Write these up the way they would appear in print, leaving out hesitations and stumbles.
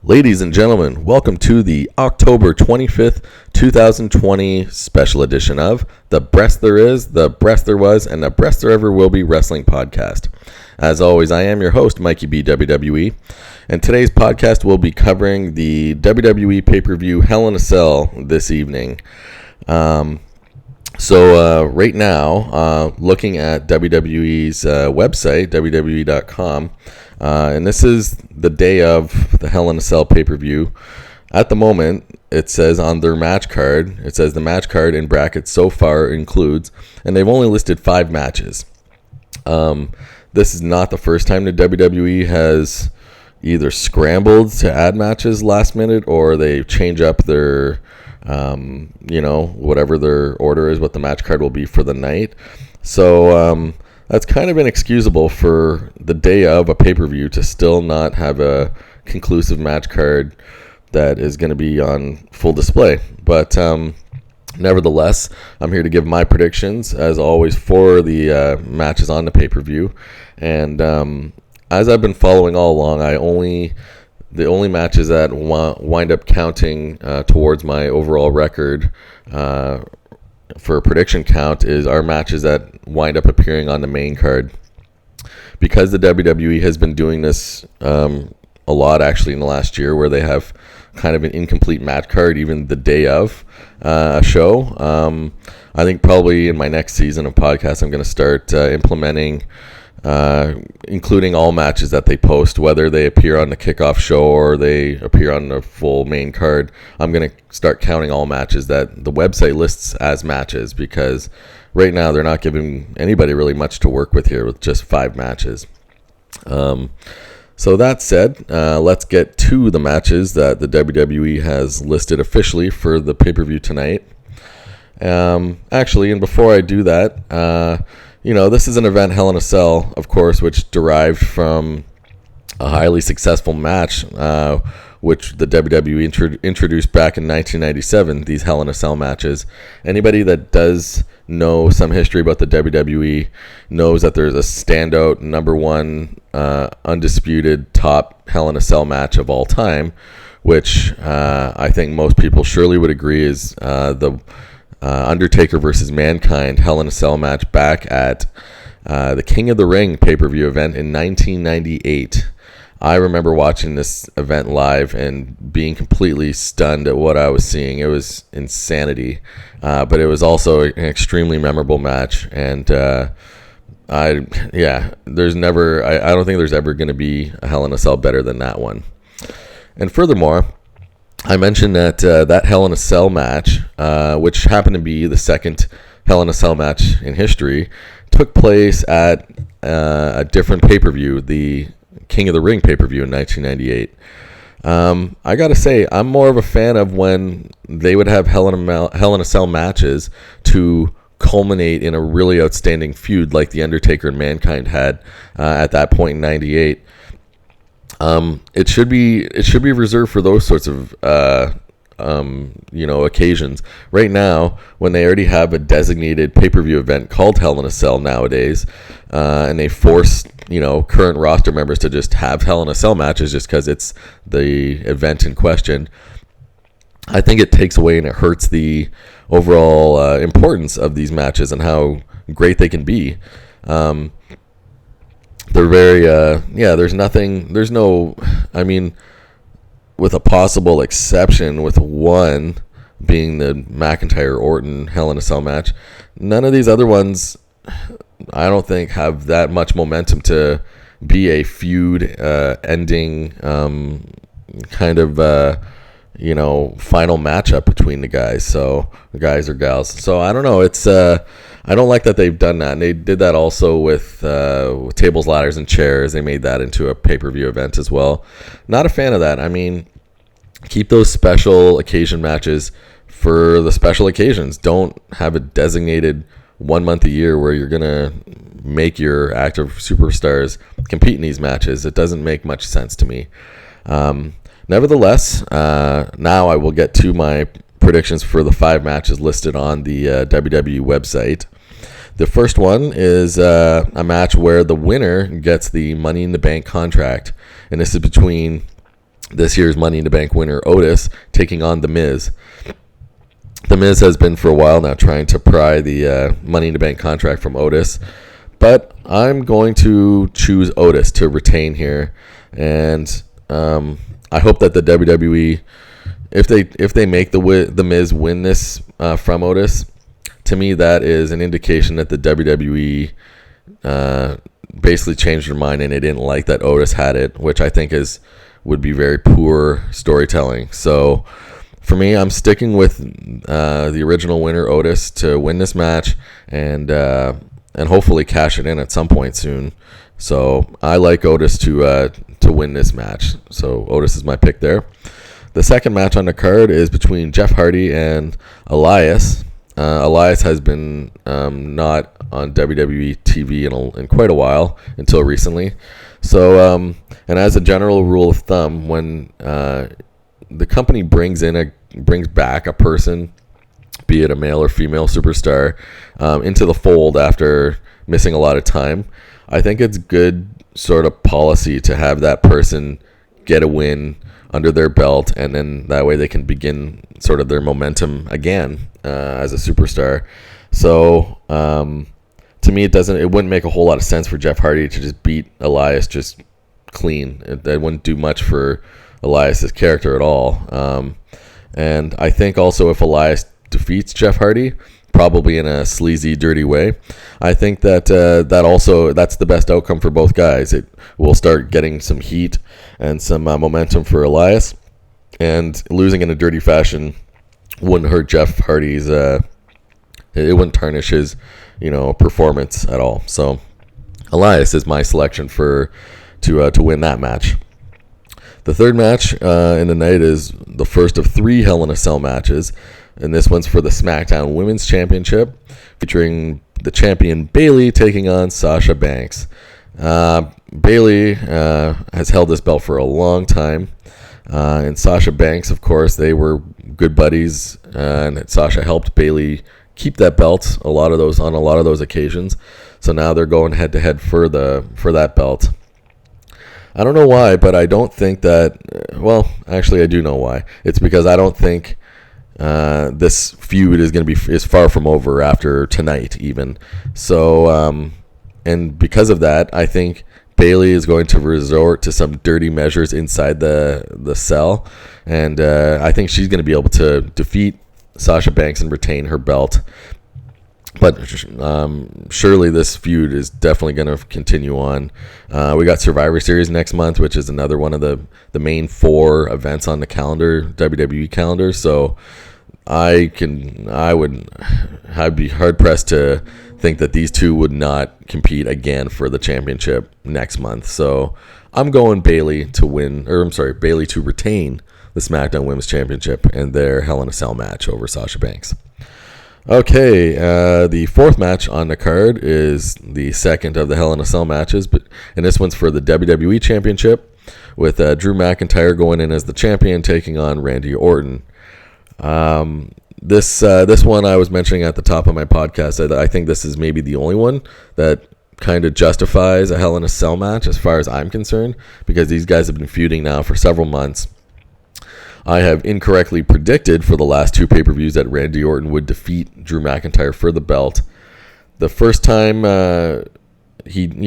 Ladies and gentlemen, welcome to the October 25th, 2020 special edition of The Breast There Is, The Breast There Was, and The Breast There Ever Will Be Wrestling Podcast. As always, I am your host, Mikey B. WWE, and today's podcast will be covering the WWE pay-per-view Hell in a Cell this evening. So right now, looking at WWE's website, WWE.com, and this is the day of the Hell in a Cell pay-per-view. At the moment, it says on their match card, it says the match card in brackets so far includes, and they've only listed 5 matches. This is not the first time the WWE has either scrambled to add matches last minute or they change up their, whatever their order is, what the match card will be for the night. So that's kind of inexcusable for the day of a pay-per-view to still not have a conclusive match card that is going to be on full display. But nevertheless, I'm here to give my predictions, as always, for the matches on the pay-per-view. And as I've been following all along, the only matches that wind up counting towards my overall record for a prediction count are matches that wind up appearing on the main card. Because the WWE has been doing this a lot actually in the last year, where they have kind of an incomplete match card even the day of a show. I think probably in my next season of podcasts I'm going to start implementing including all matches that they post, whether they appear on the kickoff show or they appear on the full main card. I'm going to start counting all matches that the website lists as matches, because right now they're not giving anybody really much to work with here with just 5 matches. So that said, let's get to the matches that the WWE has listed officially for the pay-per-view tonight. Actually, and before I do that, this is an event, Hell in a Cell, of course, which derived from a highly successful match, which the WWE introduced back in 1997, these Hell in a Cell matches. Anybody that does know some history about the WWE knows that there's a standout number one undisputed top Hell in a Cell match of all time, which I think most people surely would agree is the Undertaker versus Mankind Hell in a Cell match back at the King of the Ring pay-per-view event in 1998. I remember watching this event live and being completely stunned at what I was seeing. It was insanity, but it was also an extremely memorable match. And I don't think there's ever going to be a Hell in a Cell better than that one. And furthermore, I mentioned that that Hell in a Cell match, which happened to be the second Hell in a Cell match in history, took place at a different pay-per-view, the King of the Ring pay-per-view in 1998. I gotta say, I'm more of a fan of when they would have Hell in a Cell matches to culminate in a really outstanding feud like the Undertaker and Mankind had at that point in 98. It should be reserved for those sorts of occasions. Right now, when they already have a designated pay-per-view event called Hell in a Cell nowadays, and they force current roster members to just have Hell in a Cell matches just because it's the event in question, I think it takes away and it hurts the overall importance of these matches and how great they can be. They're very, with a possible exception, with one being the McIntyre-Orton Hell in a Cell match, none of these other ones, I don't think, have that much momentum to be a feud ending kind of, final matchup between the guys or gals. So I don't know. It's, I don't like that they've done that. And they did that also with tables, ladders, and chairs. They made that into a pay-per-view event as well. Not a fan of that. I mean, keep those special occasion matches for the special occasions. Don't have a designated 1 month a year where you're going to make your active superstars compete in these matches. It doesn't make much sense to me. Nevertheless, now I will get to my predictions for the 5 matches listed on the WWE website. The first one is a match where the winner gets the Money in the Bank contract, and this is between this year's Money in the Bank winner Otis taking on The Miz. The Miz has been for a while now trying to pry the Money in the Bank contract from Otis, but I'm going to choose Otis to retain here, and I hope that the WWE, if they make the Miz win this from Otis, to me that is an indication that the WWE basically changed their mind and they didn't like that Otis had it, which I think would be very poor storytelling. So for me, I'm sticking with the original winner Otis to win this match and hopefully cash it in at some point soon. So I like Otis to win this match. So Otis is my pick there. The second match on the card is between Jeff Hardy and Elias. Elias has been not on WWE TV in quite a while until recently. So, and as a general rule of thumb, when the company brings back a person, be it a male or female superstar, into the fold after missing a lot of time, I think it's good sort of policy to have that person get a win under their belt, and then that way they can begin sort of their momentum again as a superstar. So to me, it wouldn't make a whole lot of sense for Jeff Hardy to just beat Elias just clean. That wouldn't do much for Elias's character at all. And I think also if Elias defeats Jeff Hardy, probably in a sleazy, dirty way, I think that that's the best outcome for both guys. It will start getting some heat and some momentum for Elias, and losing in a dirty fashion wouldn't hurt Jeff Hardy's. It wouldn't tarnish his, performance at all. So Elias is my selection to win that match. The third match in the night is the first of 3 Hell in a Cell matches, and this one's for the SmackDown Women's Championship, featuring the champion Bayley taking on Sasha Banks. Bayley has held this belt for a long time, and Sasha Banks, of course, they were good buddies, and Sasha helped Bayley keep that belt on a lot of those occasions. So now they're going head to head for that belt. I don't know why, but I don't think that. Well, actually, I do know why. It's because I don't think this feud is far from over after tonight, even. So, and because of that, I think Bayley is going to resort to some dirty measures inside the cell, and I think she's going to be able to defeat Sasha Banks and retain her belt. But surely this feud is definitely going to continue on. We got Survivor Series next month, which is another one of the main 4 events on the calendar, WWE calendar. So I'd be hard pressed to think that these two would not compete again for the championship next month. So I'm going Bayley to retain the SmackDown Women's Championship and their Hell in a Cell match over Sasha Banks. Okay, the fourth match on the card is the second of the Hell in a Cell matches, and this one's for the WWE Championship, with Drew McIntyre going in as the champion, taking on Randy Orton. This one I was mentioning at the top of my podcast. I think this is maybe the only one that kind of justifies a Hell in a Cell match as far as I'm concerned, because these guys have been feuding now for several months. I have incorrectly predicted for the last 2 pay-per-views that Randy Orton would defeat Drew McIntyre for the belt. The first time I think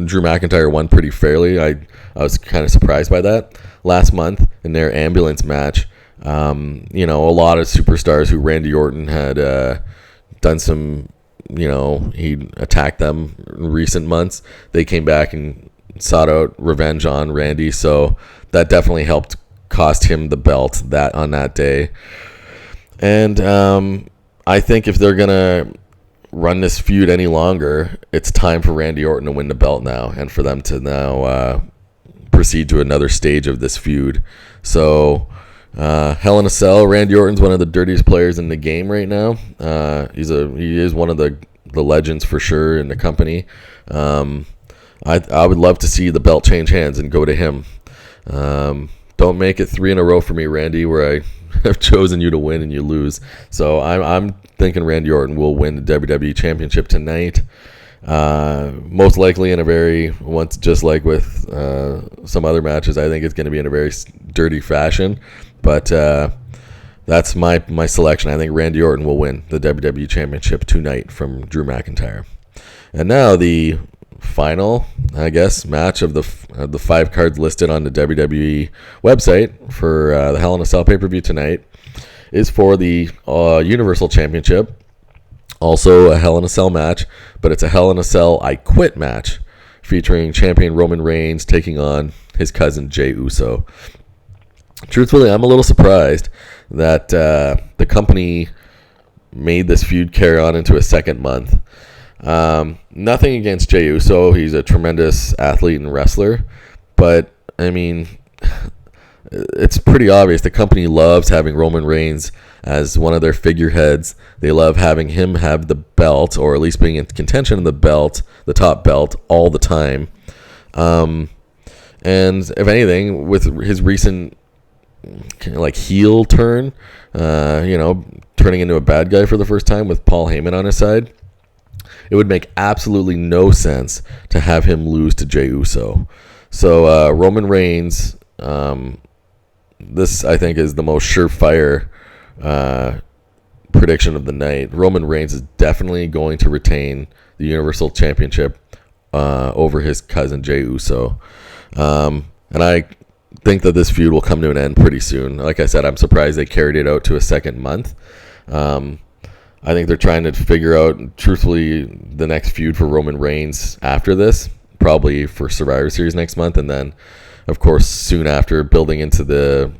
Drew McIntyre won pretty fairly. I was kind of surprised by that. Last month in their ambulance match, a lot of superstars who Randy Orton had done some, he attacked them in recent months. They came back and sought out revenge on Randy, so that definitely helped cost him the belt on that day. And I think if they're gonna run this feud any longer, it's time for Randy Orton to win the belt now, and for them to now proceed to another stage of this feud. So Hell in a Cell, Randy Orton's one of the dirtiest players in the game right now. He is one of the legends for sure in the company. I would love to see the belt change hands and go to him. Don't make it 3 in a row for me, Randy, where I have chosen you to win and you lose. So I'm thinking Randy Orton will win the WWE Championship tonight. Most likely in a very, just like with some other matches, I think it's going to be in a very dirty fashion. But that's my selection. I think Randy Orton will win the WWE Championship tonight from Drew McIntyre. And now the final, I guess, match of the 5 cards listed on the WWE website for the Hell in a Cell pay-per-view tonight is for the Universal Championship. Also a Hell in a Cell match, but it's a Hell in a Cell I Quit match featuring champion Roman Reigns taking on his cousin Jey Uso. Truthfully, I'm a little surprised that the company made this feud carry on into a second month. Nothing against Jey Uso. He's a tremendous athlete and wrestler. But, I mean, it's pretty obvious. The company loves having Roman Reigns as one of their figureheads. They love having him have the belt, or at least being in contention of the top belt, all the time. And if anything, with his recent heel turn, turning into a bad guy for the first time with Paul Heyman on his side, it would make absolutely no sense to have him lose to Jey Uso. So Roman Reigns, this I think is the most surefire prediction of the night. Roman Reigns is definitely going to retain the Universal Championship over his cousin Jey Uso. And I think that this feud will come to an end pretty soon. Like I said, I'm surprised they carried it out to a second month. I think they're trying to figure out, truthfully, the next feud for Roman Reigns after this, probably for Survivor Series next month, and then, of course, soon after, building into the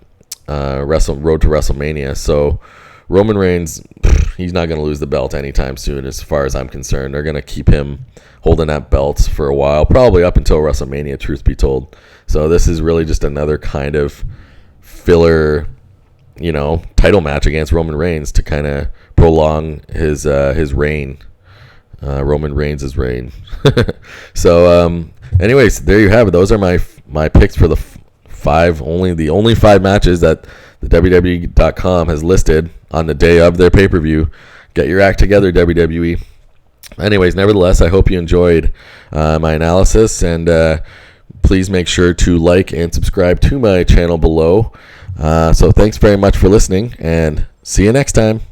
road to WrestleMania. So Roman Reigns, he's not going to lose the belt anytime soon, as far as I'm concerned. They're going to keep him holding that belt for a while, probably up until WrestleMania, truth be told. So this is really just another kind of filler, title match against Roman Reigns to kind of prolong his reign, Roman Reigns' reign. So, anyways, there you have it. Those are my picks for the only 5 matches that the WWE.com has listed on the day of their pay-per-view. Get your act together, WWE. Anyways, nevertheless, I hope you enjoyed my analysis, and please make sure to like and subscribe to my channel below. So thanks very much for listening, and see you next time.